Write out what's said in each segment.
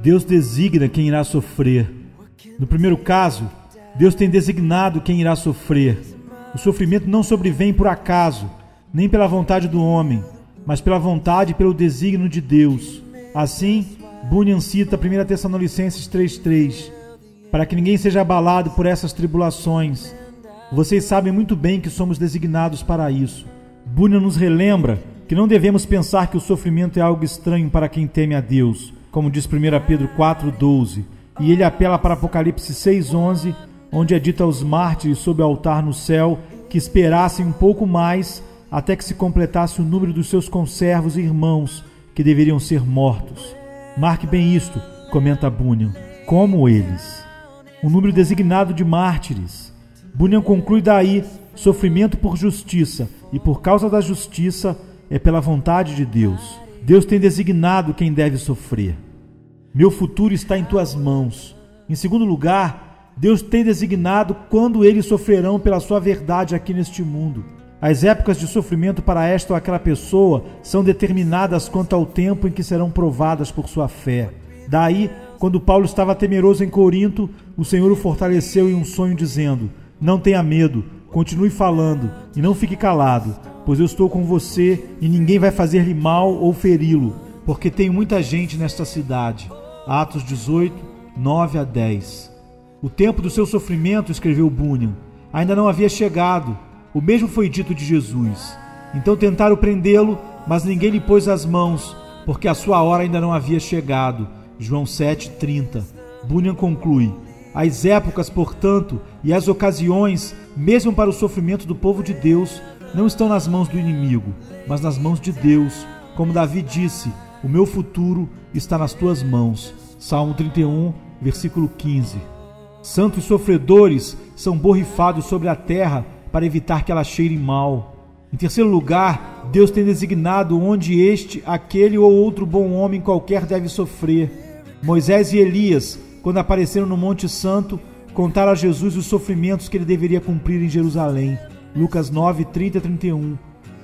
Deus designa quem irá sofrer. No primeiro caso, Deus tem designado quem irá sofrer. O sofrimento não sobrevém por acaso, nem pela vontade do homem, mas pela vontade e pelo desígnio de Deus. Assim, Bunyan cita 1 Tessalonicenses 3,3: para que ninguém seja abalado por essas tribulações. Vocês sabem muito bem que somos designados para isso. Bunyan nos relembra que não devemos pensar que o sofrimento é algo estranho para quem teme a Deus, como diz 1 Pedro 4,12, e ele apela para Apocalipse 6,11, onde é dito aos mártires sob o altar no céu que esperassem um pouco mais até que se completasse o número dos seus conservos e irmãos que deveriam ser mortos. Marque bem isto, comenta Bunyan, como eles. O número designado de mártires. Bunyan conclui daí: sofrimento por justiça, e por causa da justiça é pela vontade de Deus. Deus tem designado quem deve sofrer. Meu futuro está em tuas mãos. Em segundo lugar, Deus tem designado quando eles sofrerão pela sua verdade aqui neste mundo. As épocas de sofrimento para esta ou aquela pessoa são determinadas quanto ao tempo em que serão provadas por sua fé. Daí, quando Paulo estava temeroso em Corinto, o Senhor o fortaleceu em um sonho dizendo: não tenha medo, continue falando e não fique calado, pois eu estou com você e ninguém vai fazer-lhe mal ou feri-lo, porque tem muita gente nesta cidade. Atos 18, 9-10. O tempo do seu sofrimento, escreveu Bunyan, ainda não havia chegado. O mesmo foi dito de Jesus. Então tentaram prendê-lo, mas ninguém lhe pôs as mãos, porque a sua hora ainda não havia chegado. João 7,30. Bunyan conclui: as épocas, portanto, e as ocasiões, mesmo para o sofrimento do povo de Deus, não estão nas mãos do inimigo, mas nas mãos de Deus. Como Davi disse: o meu futuro está nas tuas mãos. Salmo 31, versículo 15. Santos sofredores são borrifados sobre a terra para evitar que ela cheire mal. Em terceiro lugar, Deus tem designado onde este, aquele ou outro bom homem qualquer deve sofrer. Moisés e Elias, quando apareceram no Monte Santo, contaram a Jesus os sofrimentos que ele deveria cumprir em Jerusalém. Lucas 9, 30-31.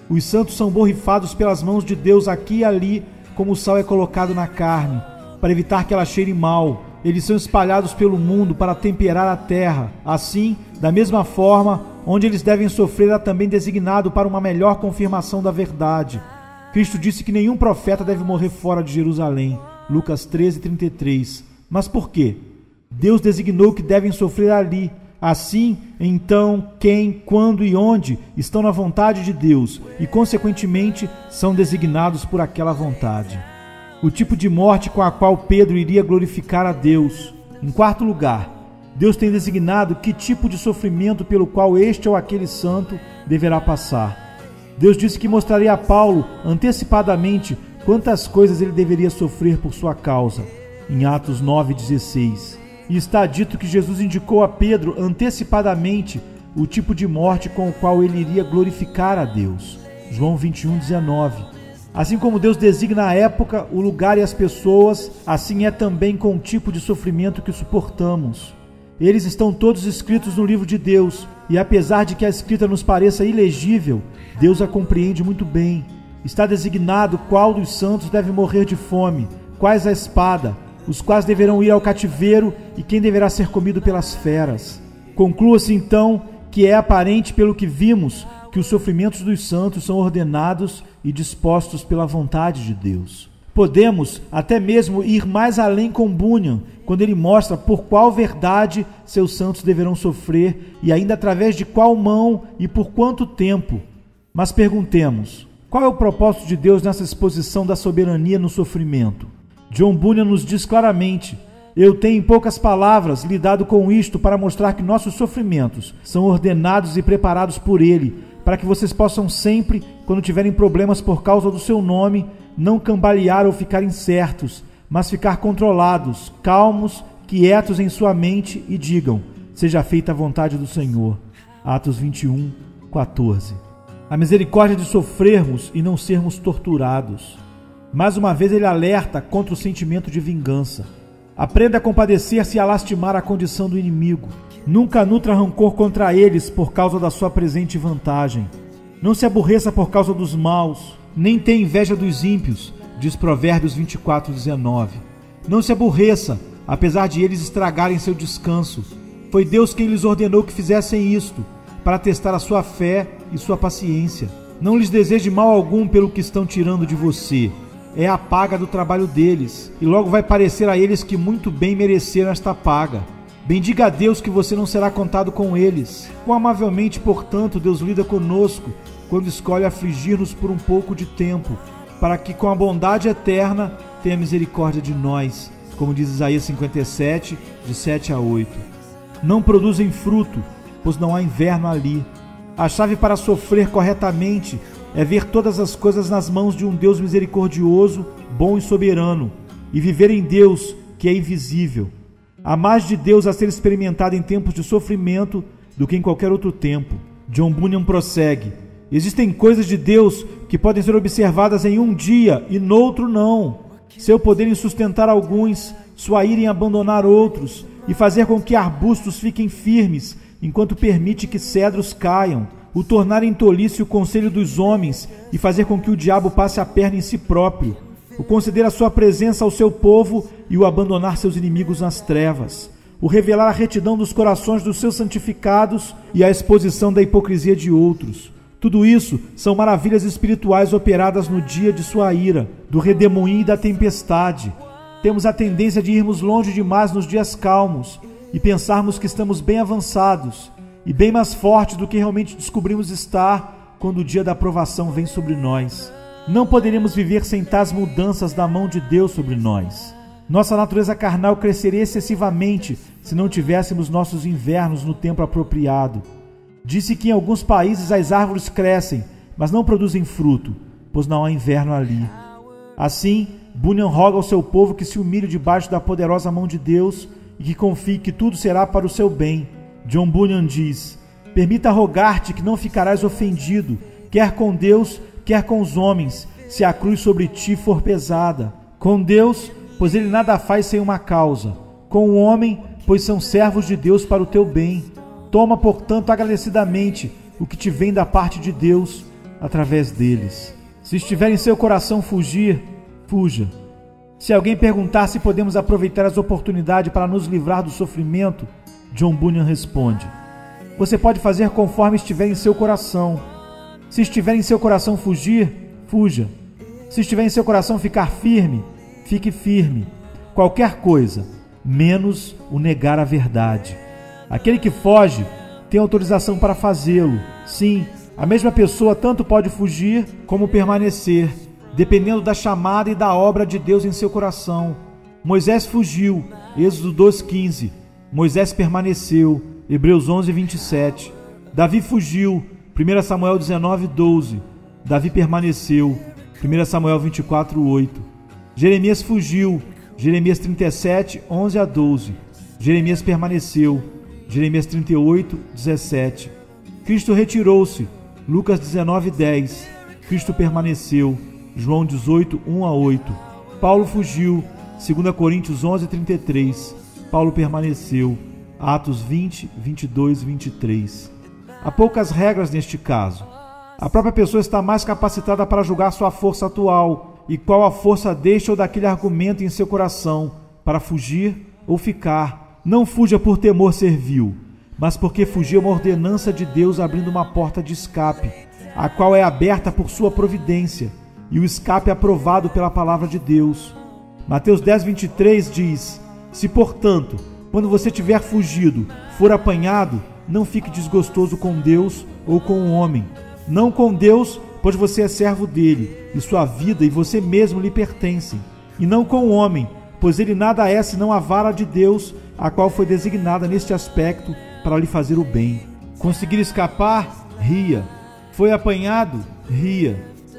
Os santos são borrifados pelas mãos de Deus aqui e ali, como o sal é colocado na carne, para evitar que ela cheire mal. Eles são espalhados pelo mundo para temperar a terra. Assim, da mesma forma, onde eles devem sofrer é também designado para uma melhor confirmação da verdade. Cristo disse que nenhum profeta deve morrer fora de Jerusalém. Lucas 13:33. Mas por quê? Deus designou que devem sofrer ali. Assim, então, quem, quando e onde estão na vontade de Deus e, consequentemente, são designados por aquela vontade. O tipo de morte com a qual Pedro iria glorificar a Deus. Em quarto lugar, Deus tem designado que tipo de sofrimento pelo qual este ou aquele santo deverá passar. Deus disse que mostraria a Paulo antecipadamente quantas coisas ele deveria sofrer por sua causa, em Atos 9:16. E está dito que Jesus indicou a Pedro antecipadamente o tipo de morte com o qual ele iria glorificar a Deus, João 21:19. Assim como Deus designa a época, o lugar e as pessoas, assim é também com o tipo de sofrimento que suportamos. Eles estão todos escritos no livro de Deus, e apesar de que a escrita nos pareça ilegível, Deus a compreende muito bem. Está designado qual dos santos deve morrer de fome, quais a espada, os quais deverão ir ao cativeiro e quem deverá ser comido pelas feras. Conclua-se então que é aparente pelo que vimos que os sofrimentos dos santos são ordenados e dispostos pela vontade de Deus. Podemos até mesmo ir mais além com Bunyan, quando ele mostra por qual verdade seus santos deverão sofrer e ainda através de qual mão e por quanto tempo. Mas perguntemos, qual é o propósito de Deus nessa exposição da soberania no sofrimento? John Bunyan nos diz claramente: eu tenho em poucas palavras lidado com isto para mostrar que nossos sofrimentos são ordenados e preparados por Ele, para que vocês possam sempre, quando tiverem problemas por causa do seu nome, não cambalear ou ficar incertos, mas ficar controlados, calmos, quietos em sua mente e digam: seja feita a vontade do Senhor. Atos 21:14. A misericórdia de sofrermos e não sermos torturados. Mais uma vez ele alerta contra o sentimento de vingança. Aprenda a compadecer-se e a lastimar a condição do inimigo. Nunca nutra rancor contra eles por causa da sua presente vantagem. Não se aborreça por causa dos maus, nem tenha inveja dos ímpios, diz Provérbios 24:19. Não se aborreça, apesar de eles estragarem seu descanso. Foi Deus quem lhes ordenou que fizessem isto, para testar a sua fé e sua paciência. Não lhes deseje mal algum pelo que estão tirando de você. É a paga do trabalho deles, e logo vai parecer a eles que muito bem mereceram esta paga. Bendiga a Deus que você não será contado com eles. Quão amavelmente, portanto, Deus lida conosco quando escolhe afligir-nos por um pouco de tempo, para que com a bondade eterna tenha misericórdia de nós, como diz Isaías 57, de 7 a 8. Não produzem fruto, pois não há inverno ali. A chave para sofrer corretamente é ver todas as coisas nas mãos de um Deus misericordioso, bom e soberano, e viver em Deus, que é invisível. Há mais de Deus a ser experimentado em tempos de sofrimento do que em qualquer outro tempo. John Bunyan prossegue: existem coisas de Deus que podem ser observadas em um dia e noutro não. Seu poder em sustentar alguns, sua ira em abandonar outros e fazer com que arbustos fiquem firmes, enquanto permite que cedros caiam, o tornar em tolice o conselho dos homens e fazer com que o diabo passe a perna em si próprio, o conceder a sua presença ao seu povo e o abandonar seus inimigos nas trevas, o revelar a retidão dos corações dos seus santificados e a exposição da hipocrisia de outros. Tudo isso são maravilhas espirituais operadas no dia de sua ira, do redemoinho e da tempestade. Temos a tendência de irmos longe demais nos dias calmos e pensarmos que estamos bem avançados e bem mais fortes do que realmente descobrimos estar quando o dia da provação vem sobre nós. Não poderíamos viver sem tais mudanças da mão de Deus sobre nós. Nossa natureza carnal cresceria excessivamente se não tivéssemos nossos invernos no tempo apropriado. Disse que em alguns países as árvores crescem, mas não produzem fruto, pois não há inverno ali. Assim, Bunyan roga ao seu povo que se humilhe debaixo da poderosa mão de Deus e que confie que tudo será para o seu bem. John Bunyan diz: permita rogar-te que não ficarás ofendido, quer com Deus, quer com os homens, se a cruz sobre ti for pesada. Com Deus, pois ele nada faz sem uma causa. Com o homem, pois são servos de Deus para o teu bem. Toma, portanto, agradecidamente o que te vem da parte de Deus através deles. Se estiver em seu coração fugir, fuja. Se alguém perguntar se podemos aproveitar as oportunidades para nos livrar do sofrimento, John Bunyan responde: você pode fazer conforme estiver em seu coração. Se estiver em seu coração fugir, fuja. Se estiver em seu coração ficar firme, fique firme. Qualquer coisa, menos o negar a verdade. Aquele que foge tem autorização para fazê-lo. Sim, a mesma pessoa tanto pode fugir como permanecer, dependendo da chamada e da obra de Deus em seu coração. Moisés fugiu, Êxodo 2,15. Moisés permaneceu, Hebreus 11:27. Davi fugiu, 1 Samuel 19:12. Davi permaneceu, 1 Samuel 24:8. Jeremias fugiu, Jeremias 37:11-12. Jeremias permaneceu, Jeremias 38:17. Cristo retirou-se, Lucas 19:10. Cristo permaneceu, João 18:1-8. Paulo fugiu, 2 Coríntios 11:33. Paulo permaneceu, Atos 20:22-23. Há poucas regras neste caso. A própria pessoa está mais capacitada para julgar sua força atual e qual a força deste ou daquele argumento em seu coração, para fugir ou ficar. Não fuja por temor servil, mas porque fugir é uma ordenança de Deus abrindo uma porta de escape, a qual é aberta por sua providência, e o escape é aprovado pela palavra de Deus. Mateus 10:23 diz: se, portanto, quando você tiver fugido, for apanhado, não fique desgostoso com Deus ou com o homem. Não com Deus, pois você é servo dele, e sua vida e você mesmo lhe pertencem. E não com o homem, pois ele nada é senão a vara de Deus, a qual foi designada neste aspecto para lhe fazer o bem. Conseguir escapar? Ria. Foi apanhado? Ria.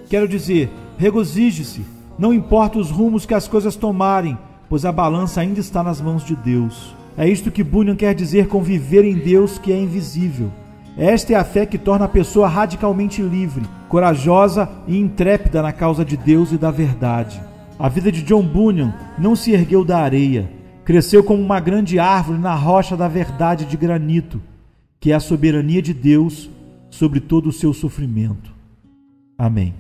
Quero dizer, regozije-se. Não importa os rumos que as coisas tomarem, pois a balança ainda está nas mãos de Deus. É isto que Bunyan quer dizer com viver em Deus que é invisível. Esta é a fé que torna a pessoa radicalmente livre, corajosa e intrépida na causa de Deus e da verdade. A vida de John Bunyan não se ergueu da areia, cresceu como uma grande árvore na rocha da verdade de granito, que é a soberania de Deus sobre todo o seu sofrimento. Amém.